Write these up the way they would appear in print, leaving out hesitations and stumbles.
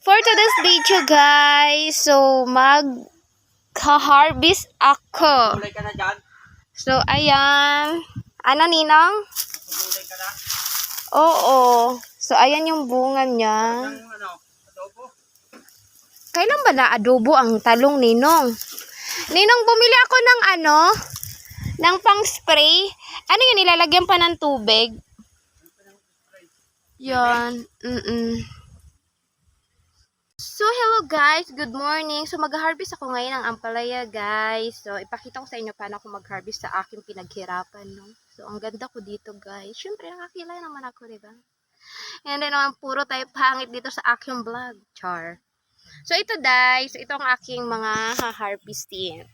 For today's video, guys, so mag-harvest ako. Gulay ka na dyan? So, ayan. Ano, Ninang? Gulay ka na? Oo. So, ayan yung bunga niya. Adobo? Kailan ba na-adobo ang talong, Ninong? Ninong, bumili ako ng ng pang-spray. Ano yun, nilalagyan pa ng tubig? Yan. So, hello guys. Good morning. So, mag-harvest ako ngayon ng ampalaya, guys. So, ipakita ko sa inyo paano ako mag-harvest sa aking pinaghirapan, no? So, ang ganda ko dito, guys. Siyempre, nakakilala naman ako, diba? And then, naman, puro tayo pangit dito sa aking vlog. Char. So, ito, guys. Ito ang aking mga ha-harvesting.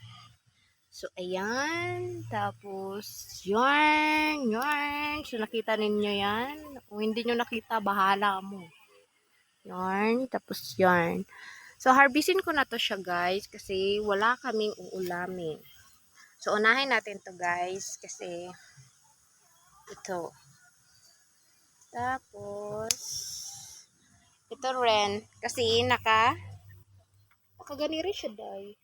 So, ayan. Tapos, yarn. So, nakita ninyo yan? Kung hindi nyo nakita, bahala mo. Yarn, tapos yarn. So, harvestin ko na to siya, guys, kasi wala kaming uulamin. So, unahin natin to, guys, kasi ito. Tapos, ito rin, kasi nakagani rin siya, day.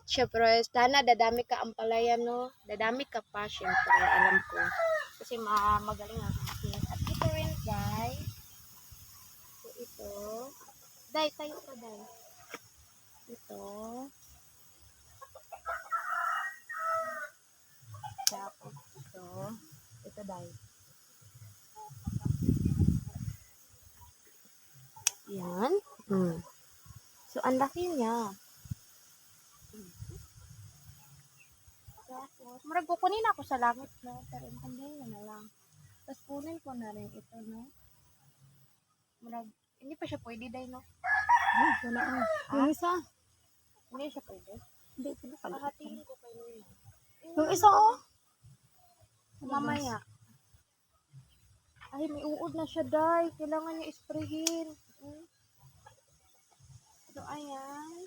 Siyempre, sana dadami ka ang palaya, no? Dadami ka pa, siyempre, alam ko. Kasi magaling ang akin. At ito rin, guys. So, ito. Day, tayo ka, day. Ito. Tapos, ito. Ito, day. Yan. So, ang laki niya. Tapos, marag kukunin ako sa langit, no? Pero intindihin na lang. Tapos, kunin ko na rin ito, no? Marag, hindi pa siya pwede, day, no? Wala ang yung isa. Hindi siya pwede. Hindi, pinakalit. Pahatiin ko kayo yun. Yung isa, oh. Mamaya. Ay, may uod na siya, day. Kailangan niya isprayin. So, ayan.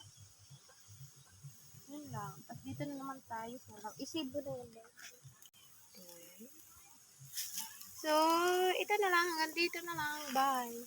Yun lang. At dito na naman tayo. Isibo na yun, day. So, ito na lang. Hanggang dito na lang. Bye.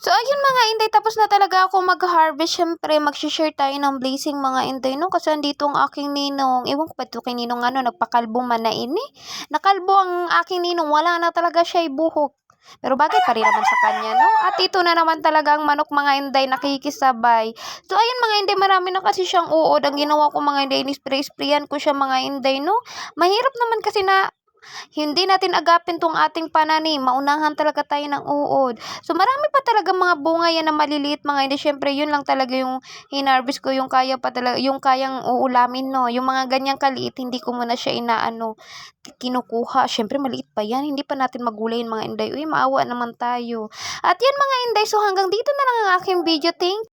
So, ayun mga inday, tapos na talaga ako mag-harvest. Siyempre, mag-share tayo ng blessing mga inday, no? Kasi andito ang aking ninong. Ewan ko pa ito kay ninong nagpakalbo man na ini. Nakalbo ang aking ninong. Wala na talaga siya buhok. Pero bagay pa rin naman sa kanya, no? At ito na naman talaga ang manok mga inday nakikisabay. So, ayun mga inday, marami na kasi siyang uod. Ang ginawa ko mga inday, ni-sprayan ko siya mga inday, no? Mahirap naman kasi na hindi natin agapin tong ating pananim. Maunahan talaga tayo ng uod. So, marami pa talaga mga bunga yan na maliliit mga hindi. Siyempre, yun lang talaga yung hinarvest ko. Yung kaya pa talaga, yung kayang uulamin, no. Yung mga ganyang kaliit, hindi ko muna siya kinukuha. Siyempre, maliit pa yan. Hindi pa natin magulayin mga inday. Uy, maawa naman tayo. At yan mga inday. So, hanggang dito na lang ang aking video. Thank